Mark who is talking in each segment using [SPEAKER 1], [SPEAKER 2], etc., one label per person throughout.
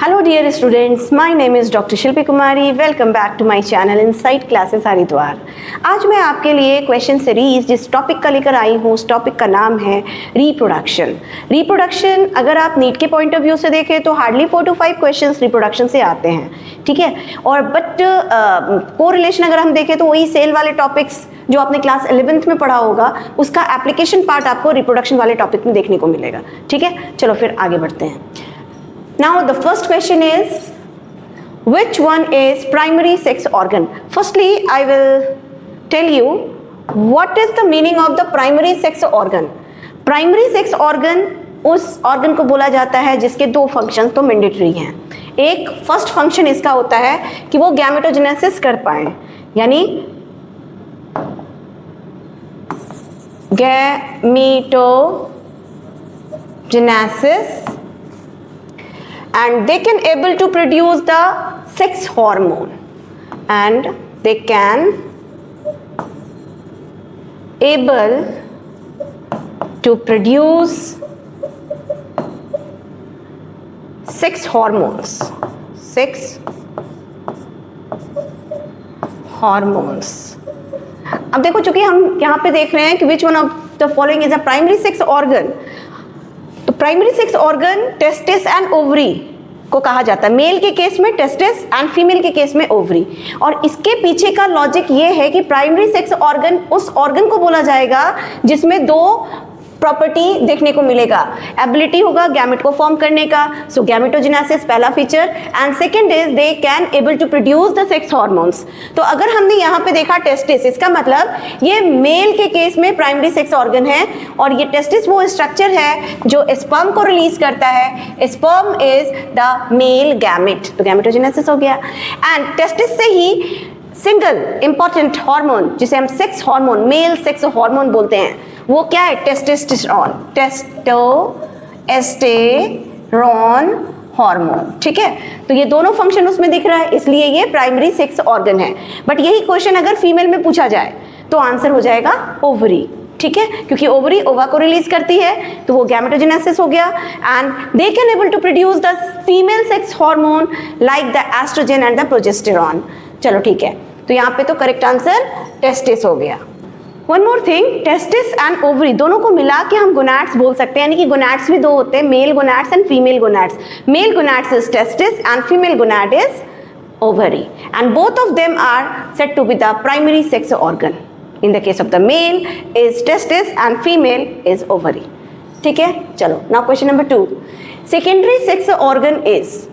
[SPEAKER 1] Hello dear students, my name is Dr. Shilpi Kumari. Welcome back to my channel Insight Classes Haridwar. आज मैं आपके लिए question series जिस topic का लेकर आई हूँ उस टॉपिक का नाम है रिप्रोडक्शन. रिप्रोडक्शन अगर आप नीट के पॉइंट ऑफ व्यू से देखें तो हार्डली 4 to 5 क्वेश्चंस रिप्रोडक्शन से आते हैं, ठीक है. और बट कोरिलेशन अगर हम देखें तो वही सेल वाले टॉपिक्स जो आपने क्लास 11th में पढ़ा होगा उसका एप्लीकेशन पार्ट आपको रिप्रोडक्शन वाले टॉपिक में देखने को मिलेगा, ठीक है. चलो फिर आगे बढ़ते हैं. Now the first question is, which one is primary sex organ? Firstly, I will tell you what is the meaning of the primary sex organ. Primary sex organ उस organ को बोला जाता है जिसके दो functions तो mandatory हैं. एक first function इसका होता है कि वो गैमेटोजेनेसिस कर पाए, यानी gametogenesis, and they can able to produce the sex hormone, and they can able to produce sex hormones. अब देखो, चूंकि हम यहाँ पे देख रहे हैं कि which one of the following is a primary sex organ, तो primary sex organ testis and ovary को कहा जाता है. मेल के केस में टेस्टिस एंड फीमेल के केस में ओवरी. और इसके पीछे का लॉजिक ये है कि प्राइमरी सेक्स ऑर्गन उस ऑर्गन को बोला जाएगा जिसमें दो प्रॉपर्टी देखने को मिलेगा. एबिलिटी होगा गैमेट को फॉर्म करने का, सो गैमेटोजेनेसिस पहला feature, and second is they can able to produce the sex hormones. तो अगर हमने यहाँ पे देखा टेस्टिस, इसका मतलब ये मेल के केस में प्राइमरी सेक्स ऑर्गन है, और ये टेस्टिस वो स्ट्रक्चर है जो स्पर्म को रिलीज करता है. Sperm is the male gamete, तो गैमेटोजेनेसिस हो गया. एंड टेस्टिस से ही सिंगल इंपॉर्टेंट हार्मोन जिसे हम sex hormone, male sex hormone बोलते हैं, वो क्या है? टेस्टोस्टेरोन हार्मोन, ठीक है. तो ये दोनों फंक्शन उसमें दिख रहा है, इसलिए ये प्राइमरी सेक्स ऑर्गन है. बट यही क्वेश्चन अगर फीमेल में पूछा जाए तो आंसर हो जाएगा ओवरी, ठीक है, क्योंकि ओवरी ओवा को रिलीज करती है, तो वो गैमेटोजेनेसिस हो गया. And they can able to produce the female sex hormone like the estrogen and the progesterone. चलो ठीक है, तो यहाँ पे तो करेक्ट आंसर टेस्टिस हो गया. One more thing, testis and ovary दोनों को मिला के हम गोनैड्स बोल सकते हैं, यानी कि गोनैड्स भी दो होते हैं, male gonads and female gonads. Male gonads is testis and female gonad is ovary, and both of them are said to be the primary sex organ. In the case of the male is testis and female is ovary, ठीक है. चलो now question number 2, secondary sex organ is.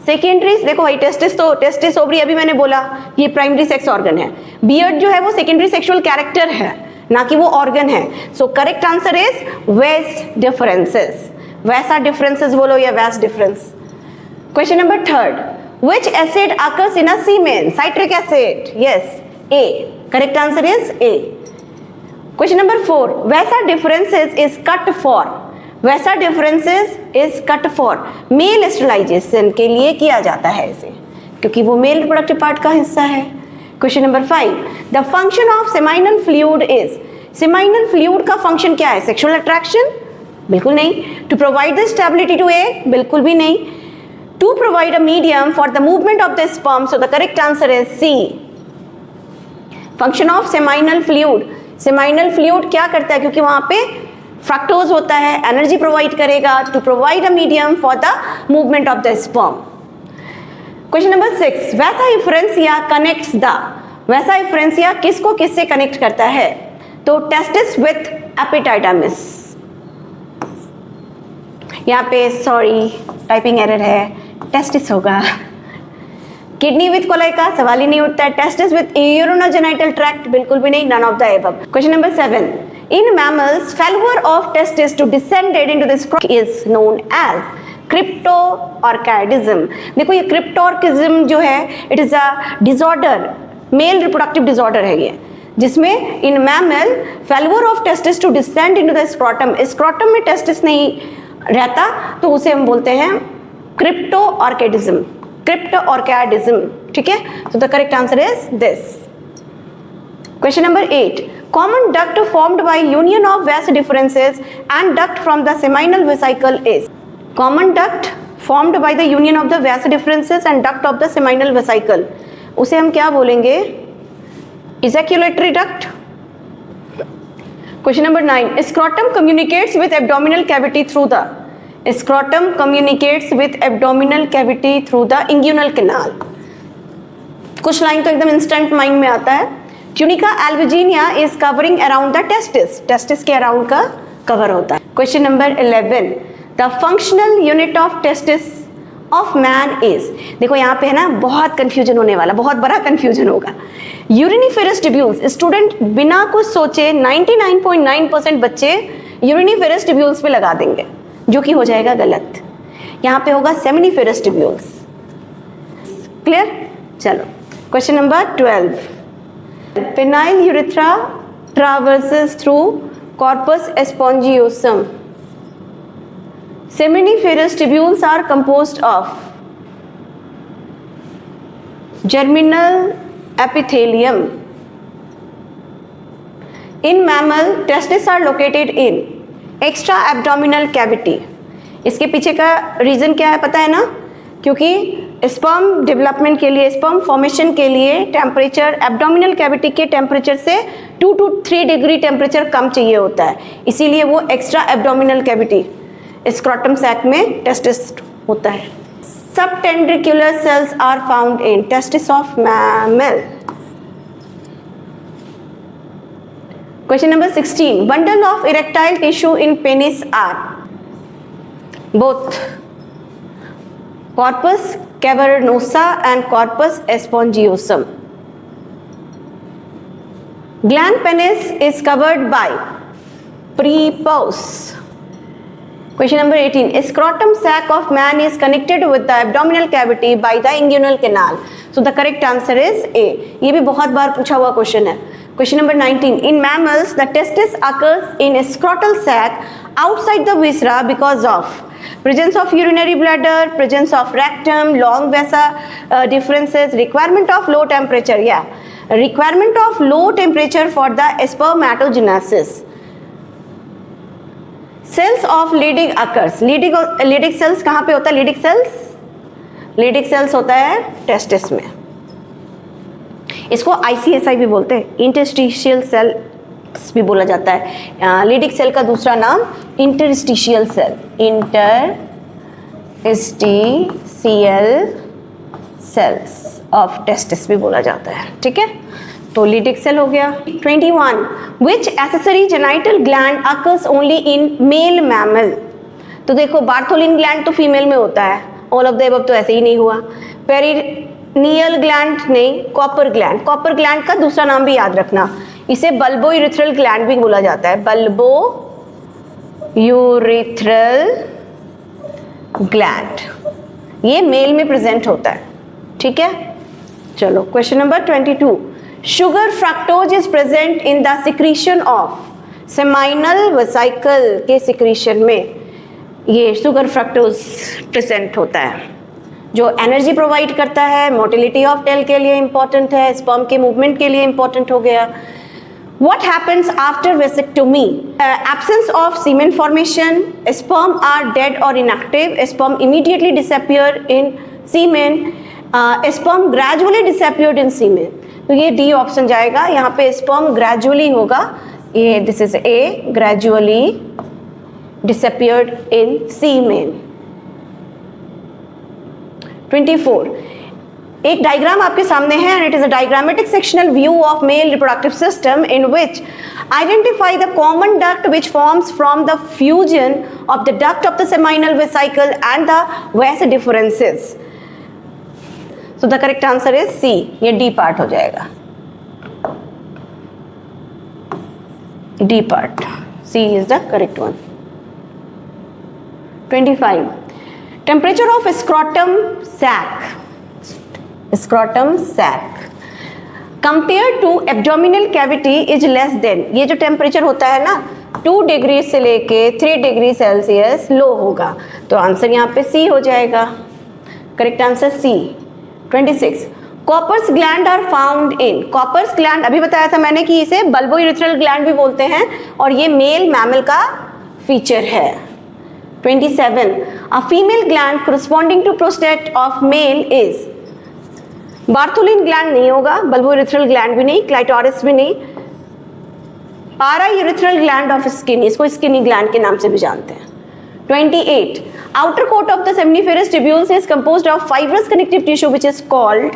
[SPEAKER 1] Secondary, देखो भाई testis तो testis ovary अभी मैंने बोला ये प्राइमरी सेक्स ऑर्गन है. बियर्ड जो है वो सेकेंडरी सेक्सुअल कैरेक्टर है, ना कि वो ऑर्गन है. So correct answer is vas deferens. Vasa deferens बोलो या vas deferens. Question number 3, which acid occurs in a semen? Citric acid. Yes, A. Correct answer is A. Question number 4, vasa deferens is cut for. Vasa deferens is cut for male sterilization के लिए किया जाता है इसे, क्योंकि वो male reproductive part का हिस्सा है. Question number 5, the function of seminal fluid is. Seminal fluid का फंक्शन क्या है? Sexual attraction? बिल्कुल नहीं. To provide the stability to egg? बिल्कुल भी नहीं. To provide a medium for the movement of the sperm, so the correct answer is C. Function of seminal fluid, seminal fluid क्या करता है? क्योंकि वहां पे फ्रक्टोज होता है, एनर्जी प्रोवाइड करेगा to provide a medium for the movement of the sperm. Question number 6, वैसा इफ्रेंसिया कनेक्ट्स द. वैसा इफ्रेंसिया किसको किससे कनेक्ट करता है? तो टेस्टिस विथ एपिडाइडमिस. यहाँ पे सॉरी टाइपिंग एरर है, टेस्टिस होगा. किडनी विथ कोलाइका, सवाल ही नहीं उठता है. टेस्टिस विथ यूरिनोजेनिटल ट्रैक्ट, बिल्कुल भी नहीं, none of the above. Question number 7, in mammals failure of testis to descend into the scrotum is known as cryptorchidism. देखो ये cryptorchidism जो है it is a disorder, male reproductive disorder है ये, जिसमें in mammal failure of testis to descend into the scrotum, scrotum में testis नहीं रहता तो उसे हम बोलते हैं cryptorchidism. Cryptorchidism, ठीक है. So the correct answer is this. Question number 8, common duct formed by union of vas differences and duct from the seminal vesicle is. Common duct formed by the union of the vas deferences and duct of the seminal vesicle, उसे हम क्या बोलेंगे? ejaculatory duct. Question number 9. Scrotum communicates with abdominal cavity through the inguinal canal. कुछ line तो एकदम instant mind में आता है. Tunica albuginea is covering around the testis के अराउंड का कवर होता है. Question number 11. The functional unit of testis of man is, देखो यहाँ पे है ना बहुत कंफ्यूजन होने वाला, बहुत बड़ा कंफ्यूजन होगा. यूरिनिफेरस ट्यूब्यूल्स, स्टूडेंट बिना कुछ सोचे 99.9% बच्चे यूरिनिफेरस ट्यूब्यूल्स पे लगा देंगे, जो कि हो जाएगा गलत. यहाँ पे होगा सेमिनिफेरस ट्यूब्यूल्स. क्लियर? चलो question number 12. Penile urethra traverses through corpus spongiosum. Seminiferous tubules are composed of germinal epithelium. In mammal, testes are located in extra abdominal cavity. इसके पीछे का रीजन क्या है पता है ना? क्योंकि स्पर्म डेवलपमेंट के लिए, स्पर्म फॉर्मेशन के लिए टेम्परेचर एब्डोमिनल कैविटी के टेम्परेचर से 2 to 3 डिग्री टेम्परेचर कम चाहिए होता है, इसीलिए वो extra abdominal cavity scrotum sac में टेस्टिस होता है. Sustentacular cells are found in testis of mammal. Question number 16. Bundle of erectile tissue in penis are both corpus cavernosa and corpus spongiosum. Gland penis is covered by prepuce. Question number 18. Scrotum sac of man is connected with the abdominal cavity by the inguinal canal. So the correct answer is A. ये भी बहुत बार पूछा हुआ question है. Question number 19. In mammals, the testis occurs in a scrotal sac outside the viscera because of presence of urinary bladder, presence of rectum, long vasa differences, requirement of low temperature. Requirement of low temperature for the spermatogenesis. Cells of Leydig occurs. Leydig cells कहाँ पे होता है? Leydig cells होता है testis में. इसको ICSI भी बोलते हैं, इंटरस्टिशियल सेल भी बोला जाता है. लीडिक सेल का दूसरा नाम interstitial cell, interstitial cells of testis भी बोला जाता है. ठीक है, तो लीडिक सेल हो गया. 21. Which accessory genital gland occurs only in male mammal. तो देखो बार्थोलिन ग्लैंड तो फीमेल में होता है, ऑल ऑफ द अबव तो ऐसे ही नहीं हुआ. पेरिनियल ग्लैंड नहीं, कॉपर ग्लैंड. कॉपर ग्लैंड का दूसरा नाम भी याद रखना, इसे बल्बो यूरिथ्रल ग्लैंड भी बोला जाता है. बल्बो यूरिथ्रल ग्लैंड, ये मेल में प्रेजेंट होता है. ठीक है, चलो question number 22. Sugar fructose is present in the secretion of seminal vesicle के सिक्रीशन में ये शुगर फ्रक्टोज प्रेजेंट होता है, जो एनर्जी प्रोवाइड करता है. मोटिलिटी ऑफ टेल के लिए इंपॉर्टेंट है, स्पर्म के मूवमेंट के लिए इंपॉर्टेंट हो गया. What happens after vasectomy? Absence of semen formation, sperm are dead or inactive, sperm immediately disappear in semen, sperm gradually disappeared in semen. तो ये D ऑप्शन जाएगा. यहाँ पे sperm gradually होगा, ये this is A, gradually disappeared in semen. 24. एक diagram आपके सामने है, and it is a diagrammatic sectional view of male reproductive system in which identify the common duct which forms from the fusion of the duct of the seminal vesicle and the vas deferences. So the correct answer is C. ये D part हो जाएगा. D part. C is the correct one. 25. Temperature of scrotum sac. Scrotum sac compared to abdominal cavity is less than. ये जो temperature होता है ना 2 degree से लेके 3 डिग्री सेल्सियस लो होगा, तो आंसर यहाँ पे C हो जाएगा. Correct answer C. 26. Cowper's gland are found in. Cowper's gland अभी बताया था मैंने कि इसे बल्बो यूरिथ्रल ग्लैंड भी बोलते हैं, और ये मेल मैमल का फीचर है. 27 a female gland corresponding to prostate of male is Bartholin gland नहीं होगा, बल्बोयूरेथ्रल ग्लैंड भी नहीं, क्लाइटोरिस भी नहीं, पारायूरेथ्रल ग्लैंड ऑफ स्किन, इसको स्किनी ग्लैंड के नाम से भी जानते हैं। 28 outer coat of the seminiferous tubules is composed of fibrous connective tissue which is called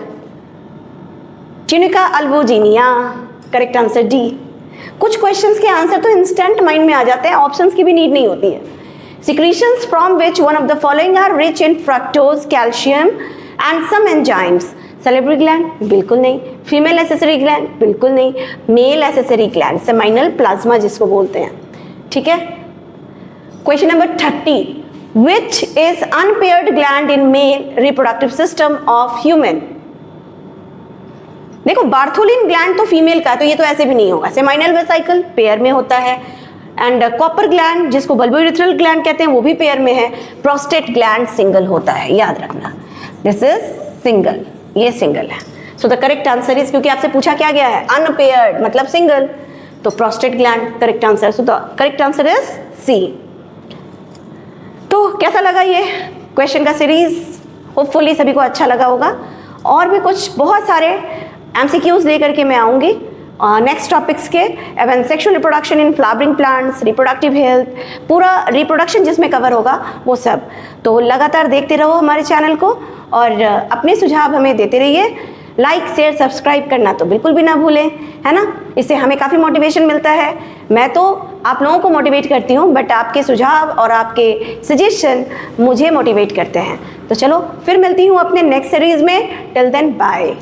[SPEAKER 1] tunica albuginea. Correct answer D. कुछ क्वेश्चंस के आंसर तो इंस्टेंट माइंड में आ जाते हैं, ऑप्शंस की भी नीड नहीं होती है। Secretions from which one of the following are rich in fructose, calcium and some enzymes. Salivary gland बिल्कुल नहीं, फीमेल एसेसरी ग्लैंड बिल्कुल नहीं, male accessory gland, seminal plasma जिसको बोलते हैं। ठीक है, question number 30 which is unpaired gland in male reproductive system of human. देखो बार्थोलिन ग्लैंड तो फीमेल का है, तो ये तो ऐसे भी नहीं होगा। सेमाइनल वेसिकल पेयर में होता है, एंड कॉपर ग्लैंड जिसको बल्बोयूरेथ्रल ग्लैंड कहते हैं वो भी पेयर में है। प्रोस्टेट ग्लैंड सिंगल होता है, याद रखना, दिस इज सिंगल, ये सिंगल है। सो द करेक्ट आंसर इज, क्योंकि आपसे पूछा क्या गया है, अनपेयर्ड मतलब सिंगल, तो prostate gland correct answer. So the correct answer is C. तो कैसा लगा ये क्वेश्चन का सीरीज? होपफुली सभी को अच्छा लगा होगा। और भी कुछ बहुत सारे एमसीक्यूज लेकर के मैं आऊँगी नेक्स्ट टॉपिक्स के, एवन sexual reproduction in flowering plants, reproductive health, पूरा रिप्रोडक्शन जिसमें कवर होगा वो सब। तो लगातार देखते रहो हमारे चैनल को और अपने सुझाव हमें देते रहिए। लाइक शेयर सब्सक्राइब करना तो बिल्कुल भी ना भूलें, है ना, इससे हमें काफ़ी मोटिवेशन मिलता है। मैं तो आप लोगों को मोटिवेट करती हूँ, बट आपके सुझाव और आपके सजेशन मुझे मोटिवेट करते हैं। तो चलो फिर मिलती हूँ अपने नेक्स्ट सीरीज़ में। Till then bye.